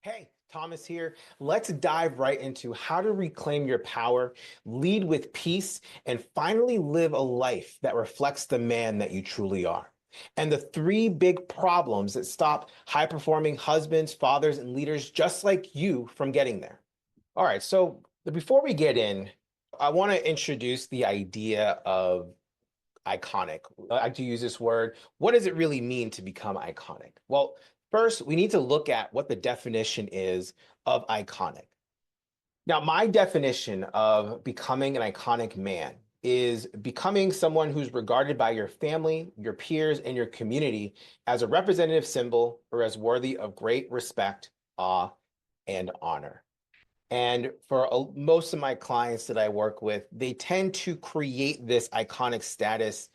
Hey, Thomas here. Let's dive right into how to reclaim your power, lead with peace, and finally live a life that reflects the man that you truly are. And the three big problems that stop high-performing husbands, fathers, and leaders just like you from getting there. All right, so before we get in, I want to introduce the idea of iconic. I like to use this word. What does it really mean to become iconic? Well, first, we need to look at what the definition is of iconic. Now, my definition of becoming an iconic man is becoming someone who's regarded by your family, your peers, and your community as a representative symbol or as worthy of great respect, awe, and honor. And for most of my clients that I work with, they tend to create this iconic status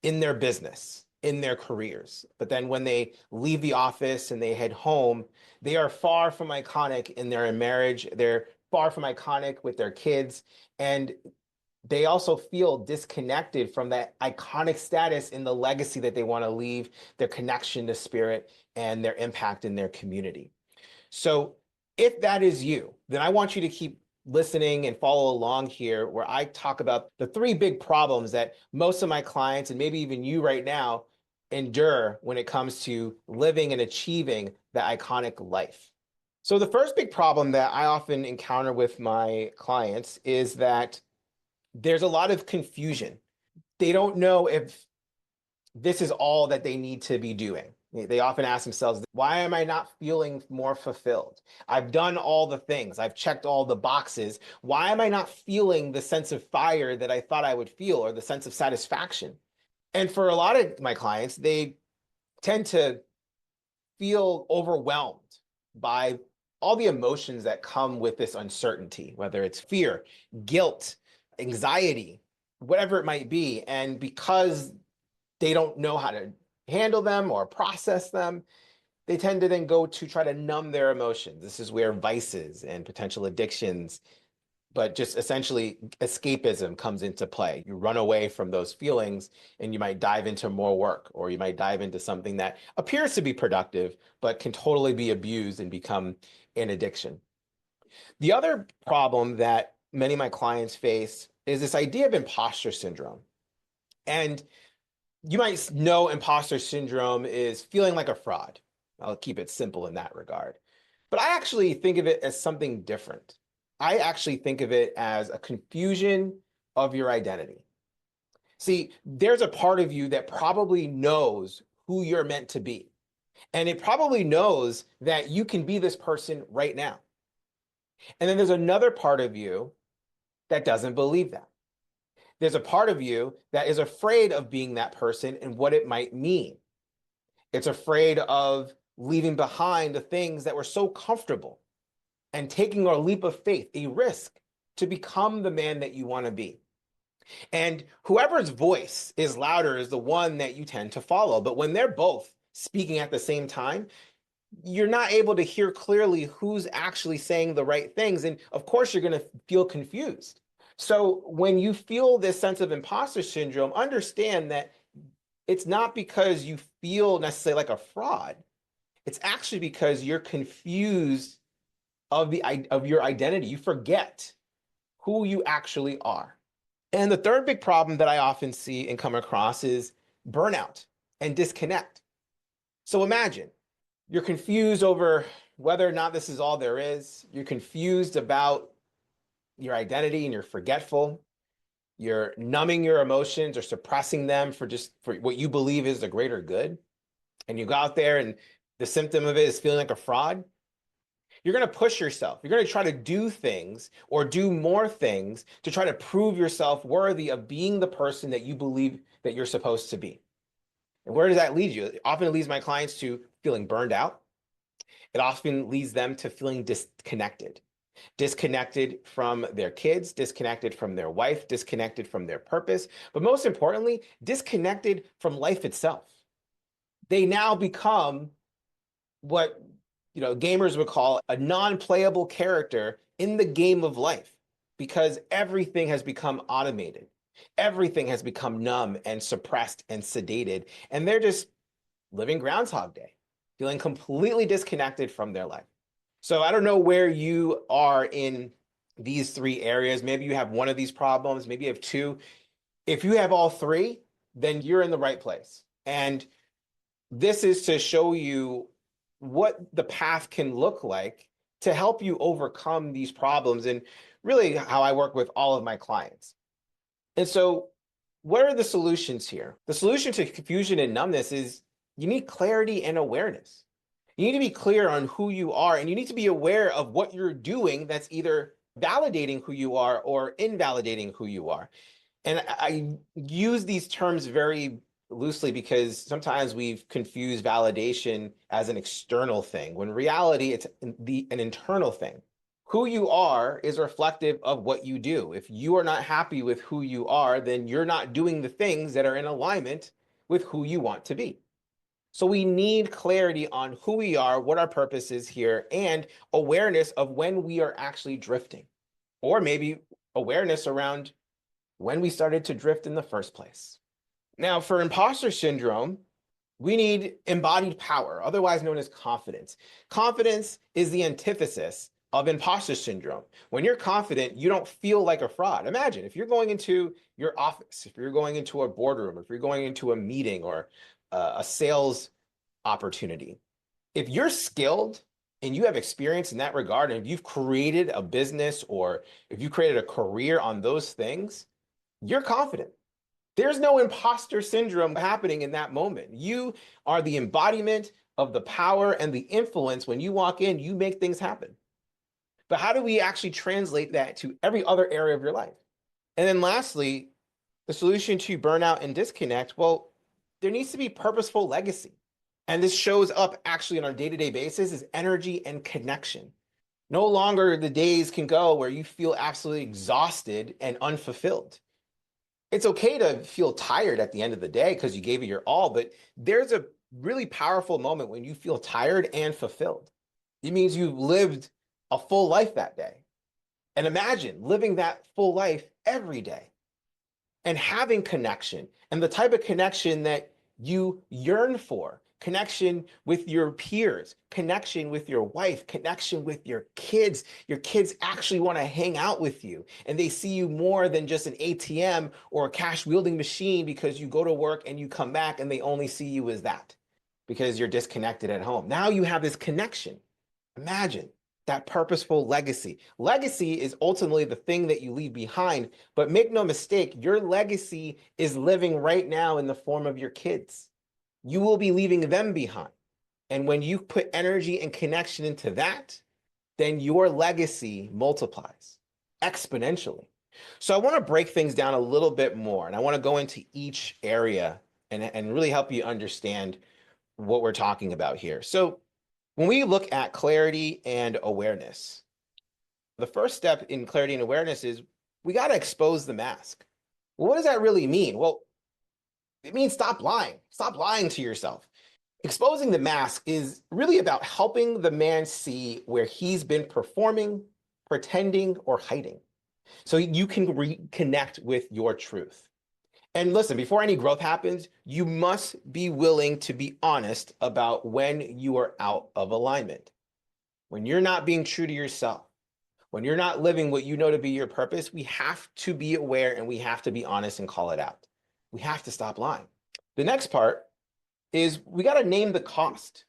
in their business, in their careers. But then when they leave the office and they head home, they are far from iconic in their marriage. They're far from iconic with their kids. And they also feel disconnected from that iconic status in the legacy that they want to leave, their connection to spirit, and their impact in their community. So if that is you, then I want you to keep listening and follow along here where I talk about the three big problems that most of my clients and maybe even you right now endure when it comes to living and achieving the iconic life. So the first big problem that I often encounter with my clients is that there's a lot of confusion. They don't know if this is all that they need to be doing. They often ask themselves, why am I not feeling more fulfilled? I've done all the things. I've checked all the boxes. Why am I not feeling the sense of fire that I thought I would feel or the sense of satisfaction? And for a lot of my clients, they tend to feel overwhelmed by all the emotions that come with this uncertainty, whether it's fear, guilt, anxiety, whatever it might be. And because they don't know how to handle them or process them, they tend to then go to try to numb their emotions. This is where vices and potential addictions, but just essentially escapism comes into play. You run away from those feelings and you might dive into more work, or you might dive into something that appears to be productive, but can totally be abused and become an addiction. The other problem that many of my clients face is this idea of imposter syndrome. And you might know imposter syndrome is feeling like a fraud. I'll keep it simple in that regard. But I actually think of it as something different. I actually think of it as a confusion of your identity. See, there's a part of you that probably knows who you're meant to be. And it probably knows that you can be this person right now. And then there's another part of you that doesn't believe that. There's a part of you that is afraid of being that person and what it might mean. It's afraid of leaving behind the things that were so comfortable and taking a leap of faith, a risk to become the man that you want to be. And whoever's voice is louder is the one that you tend to follow. But when they're both speaking at the same time, you're not able to hear clearly who's actually saying the right things. And of course, you're going to feel confused. So when you feel this sense of imposter syndrome, understand that it's not because you feel necessarily like a fraud. It's actually because you're confused of your identity. You forget who you actually are. And the third big problem that I often see and come across is burnout and disconnect. So imagine you're confused over whether or not this is all there is. You're confused about your identity and you're forgetful. You're numbing your emotions or suppressing them for what you believe is the greater good. And you go out there and the symptom of it is feeling like a fraud. You're going to push yourself. You're going to try to do things or do more things to try to prove yourself worthy of being the person that you believe that you're supposed to be. And where does that lead you? It often leads my clients to feeling burned out. It often leads them to feeling disconnected from their kids, disconnected from their wife, disconnected from their purpose, but most importantly, disconnected from life itself. They now become what gamers would call a non-playable character in the game of life because everything has become automated. Everything has become numb and suppressed and sedated, and they're just living Groundhog Day, feeling completely disconnected from their life. So I don't know where you are in these three areas. Maybe you have one of these problems, maybe you have two. If you have all three, then you're in the right place. And this is to show you what the path can look like to help you overcome these problems, and really how I work with all of my clients. And so, what are the solutions here? The solution to confusion and numbness is you need clarity and awareness. You need to be clear on who you are, and you need to be aware of what you're doing that's either validating who you are or invalidating who you are. And I use these terms very loosely because sometimes we've confused validation as an external thing, when in reality it's an internal thing. Who you are is reflective of what you do. If you are not happy with who you are, then you're not doing the things that are in alignment with who you want to be. So we need clarity on who we are, what our purpose is here, and awareness of when we are actually drifting, or maybe awareness around when we started to drift in the first place. Now, for imposter syndrome, we need embodied power, otherwise known as confidence. Confidence is the antithesis of imposter syndrome. When you're confident, you don't feel like a fraud. Imagine if you're going into your office, if you're going into a boardroom, if you're going into a meeting or a sales opportunity. If you're skilled and you have experience in that regard, and if you've created a business or if you created a career on those things, you're confident. There's no imposter syndrome happening in that moment. You are the embodiment of the power and the influence. When you walk in, you make things happen. But how do we actually translate that to every other area of your life? And then lastly, the solution to burnout and disconnect, well, there needs to be purposeful legacy. And this shows up actually on our day-to-day basis is energy and connection. No longer the days can go where you feel absolutely exhausted and unfulfilled. It's okay to feel tired at the end of the day because you gave it your all, but there's a really powerful moment when you feel tired and fulfilled. It means you've lived a full life that day. And imagine living that full life every day and having connection, and the type of connection that you yearn for. Connection with your peers, connection with your wife, connection with your kids. Your kids actually want to hang out with you, and they see you more than just an ATM or a cash wielding machine because you go to work and you come back and they only see you as that because you're disconnected at home. Now you have this connection. Imagine that purposeful legacy. Legacy is ultimately the thing that you leave behind, but make no mistake, your legacy is living right now in the form of your kids. You will be leaving them behind. And when you put energy and connection into that, then your legacy multiplies exponentially. So I want to break things down a little bit more, and I want to go into each area and really help you understand what we're talking about here. So when we look at clarity and awareness, the first step in clarity and awareness is we got to expose the mask. Well, what does that really mean? Well, it means stop lying. Stop lying to yourself. Exposing the mask is really about helping the man see where he's been performing, pretending, or hiding, so you can reconnect with your truth. And listen, before any growth happens, you must be willing to be honest about when you are out of alignment. When you're not being true to yourself, when you're not living what you know to be your purpose, we have to be aware and we have to be honest and call it out. We have to stop lying. The next part is we got to name the cost.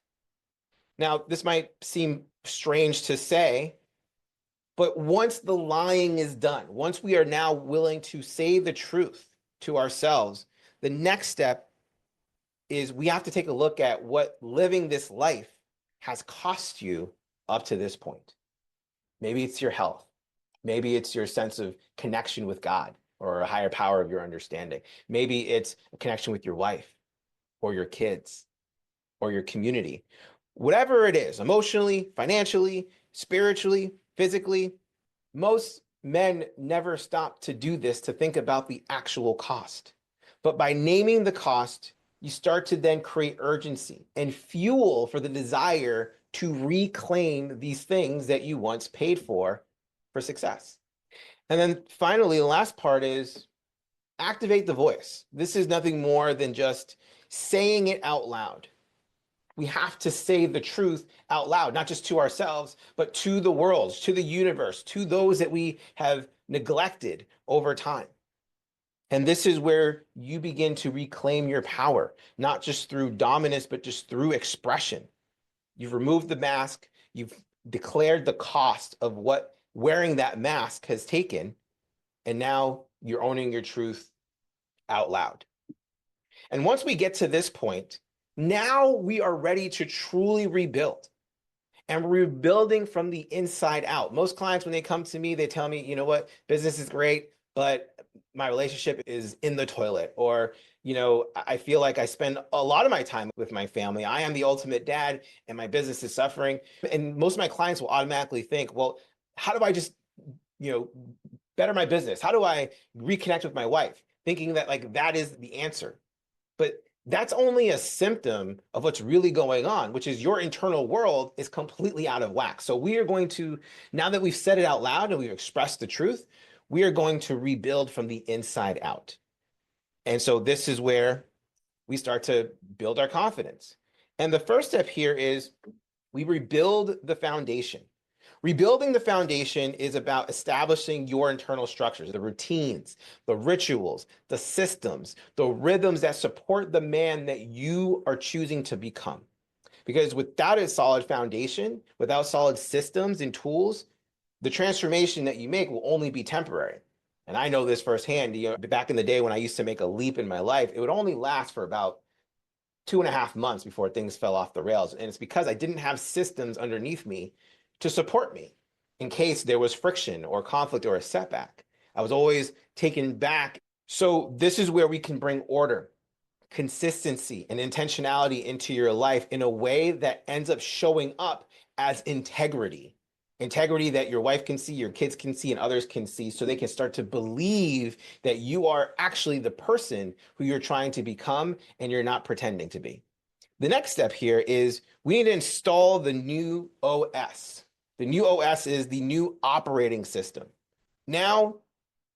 Now, this might seem strange to say, but once the lying is done, once we are now willing to say the truth to ourselves, the next step is we have to take a look at what living this life has cost you up to this point. Maybe it's your health. Maybe it's your sense of connection with God or a higher power of your understanding. Maybe it's a connection with your wife or your kids or your community. Whatever it is, emotionally, financially, spiritually, physically, most men never stop to do this, to think about the actual cost. But by naming the cost, you start to then create urgency and fuel for the desire to reclaim these things that you once paid for success. And then finally, the last part is activate the voice. This is nothing more than just saying it out loud. We have to say the truth out loud, not just to ourselves, but to the world, to the universe, to those that we have neglected over time. And this is where you begin to reclaim your power, not just through dominance, but just through expression. You've removed the mask, you've declared the cost of what wearing that mask has taken, and now you're owning your truth out loud. And once we get to this point, now we are ready to truly rebuild. And we're rebuilding from the inside out. Most clients, when they come to me, they tell me, you know what, business is great, but my relationship is in the toilet. Or, I feel like I spend a lot of my time with my family. I am the ultimate dad and my business is suffering. And most of my clients will automatically think, well, how do I just, you know, better my business? How do I reconnect with my wife? Thinking that like that is the answer. But that's only a symptom of what's really going on, which is your internal world is completely out of whack. So we are going to, now that we've said it out loud and we've expressed the truth, we are going to rebuild from the inside out. And so this is where we start to build our confidence. And the first step here is we rebuild the foundation. Rebuilding the foundation is about establishing your internal structures, the routines, the rituals, the systems, the rhythms that support the man that you are choosing to become. Because without a solid foundation, without solid systems and tools, the transformation that you make will only be temporary. And I know this firsthand. Back in the day when I used to make a leap in my life, it would only last for about 2.5 months before things fell off the rails. And it's because I didn't have systems underneath me to support me in case there was friction or conflict or a setback. I was always taken back. So this is where we can bring order, consistency, and intentionality into your life in a way that ends up showing up as integrity. Integrity that your wife can see, your kids can see, and others can see, so they can start to believe that you are actually the person who you're trying to become and you're not pretending to be. The next step here is we need to install the new OS. The new OS is the new operating system. Now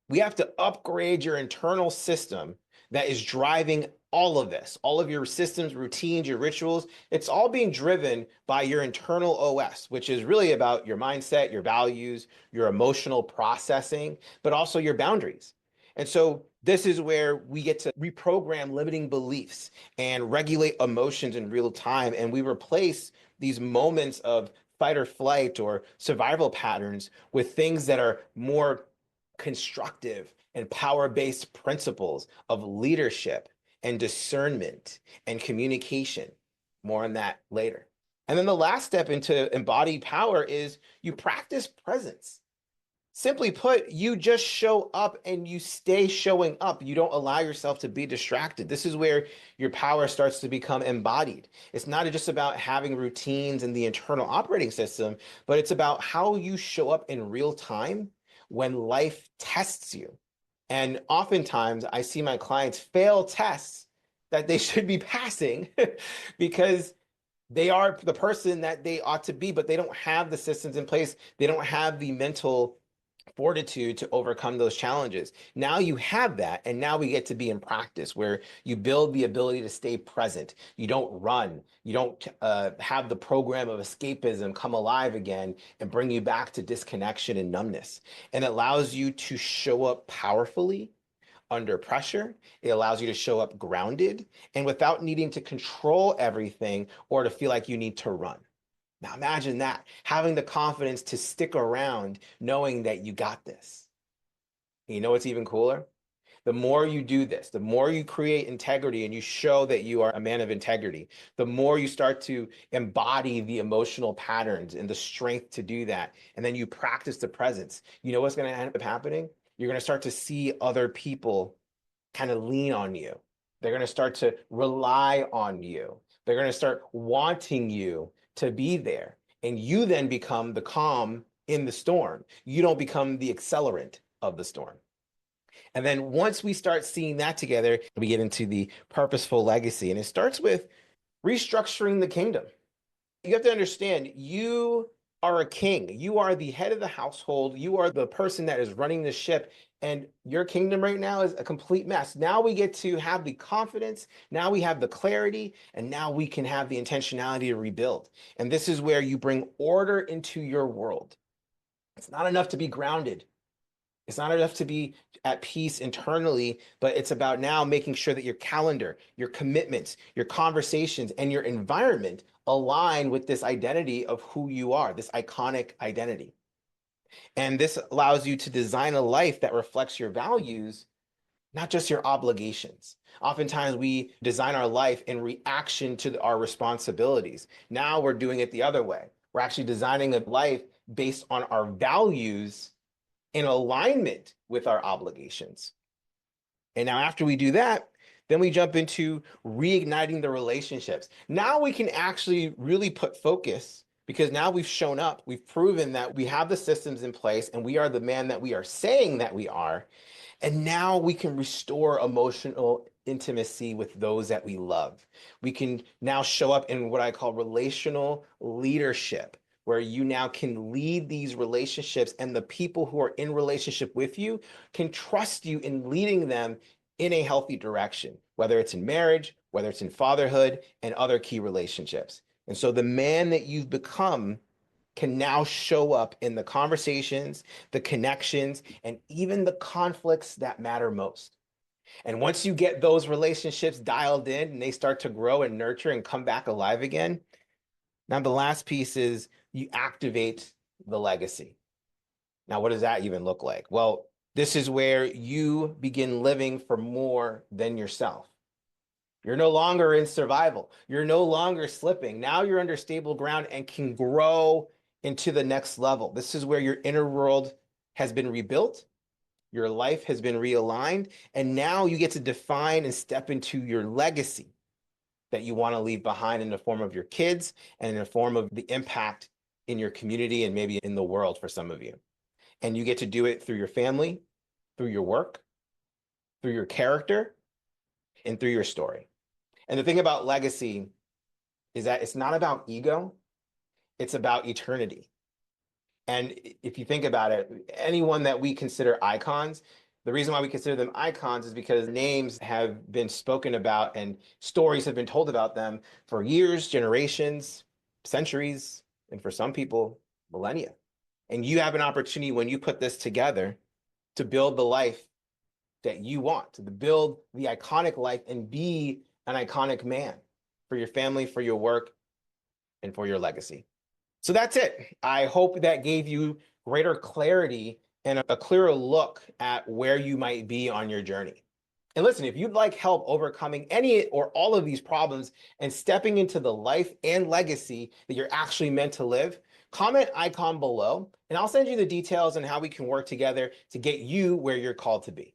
we have to upgrade your internal system that is driving all of this, all of your systems, routines, your rituals. It's all being driven by your internal OS, which is really about your mindset, your values, your emotional processing, but also your boundaries. And so this is where we get to reprogram limiting beliefs and regulate emotions in real time. And we replace these moments of fight or flight or survival patterns with things that are more constructive and power-based principles of leadership and discernment and communication. More on that later. And then the last step into embodied power is you practice presence. Simply put, you just show up and you stay showing up. You don't allow yourself to be distracted. This is where your power starts to become embodied. It's not just about having routines and the internal operating system, but it's about how you show up in real time when life tests you. And oftentimes I see my clients fail tests that they should be passing because they are the person that they ought to be, but they don't have the systems in place. They don't have the mental fortitude to overcome those challenges. Now you have that, and now we get to be in practice where you build the ability to stay present. You don't run. You don't have the program of escapism come alive again and bring you back to disconnection and numbness. And it allows you to show up powerfully under pressure. It allows you to show up grounded and without needing to control everything or to feel like you need to run. Now imagine that, having the confidence to stick around knowing that you got this. And you know what's even cooler? The more you do this, the more you create integrity and you show that you are a man of integrity, the more you start to embody the emotional patterns and the strength to do that. And then you practice the presence. You know what's going to end up happening? You're going to start to see other people kind of lean on you. They're going to start to rely on you. They're going to start wanting you to be there. And you then become the calm in the storm. You don't become the accelerant of the storm. And then once we start seeing that together, we get into the purposeful legacy. And it starts with restructuring the kingdom. You have to understand, you are a king. You are the head of the household. You are the person that is running the ship. And your kingdom right now is a complete mess. Now we get to have the confidence. Now we have the clarity. And now we can have the intentionality to rebuild. And this is where you bring order into your world. It's not enough to be grounded. It's not enough to be at peace internally, but it's about now making sure that your calendar, your commitments, your conversations, and your environment align with this identity of who you are, this iconic identity. And this allows you to design a life that reflects your values, not just your obligations. Oftentimes, we design our life in reaction to our responsibilities. Now we're doing it the other way. We're actually designing a life based on our values in alignment with our obligations. And now after we do that, then we jump into reigniting the relationships. Now we can actually really put focus because now we've shown up, we've proven that we have the systems in place and we are the man that we are saying that we are. And now we can restore emotional intimacy with those that we love. We can now show up in what I call relational leadership, where you now can lead these relationships and the people who are in relationship with you can trust you in leading them in a healthy direction, whether it's in marriage, whether it's in fatherhood, and other key relationships. And so the man that you've become can now show up in the conversations, the connections, and even the conflicts that matter most. And once you get those relationships dialed in and they start to grow and nurture and come back alive again, now the last piece is you activate the legacy. Now, what does that even look like? Well, this is where you begin living for more than yourself. You're no longer in survival. You're no longer slipping. Now you're under stable ground and can grow into the next level. This is where your inner world has been rebuilt, your life has been realigned, and now you get to define and step into your legacy that you want to leave behind in the form of your kids and in the form of the impact in your community and maybe in the world for some of you. And you get to do it through your family, through your work, through your character, and through your story. And the thing about legacy is that it's not about ego, it's about eternity. And if you think about it, anyone that we consider icons, the reason why we consider them icons is because names have been spoken about and stories have been told about them for years, generations, centuries, and for some people, millennia. And you have an opportunity when you put this together to build the life that you want, to build the iconic life and be an iconic man for your family, for your work, and for your legacy. So that's it. I hope that gave you greater clarity and a clearer look at where you might be on your journey. And listen, if you'd like help overcoming any or all of these problems and stepping into the life and legacy that you're actually meant to live, comment icon below, and I'll send you the details on how we can work together to get you where you're called to be.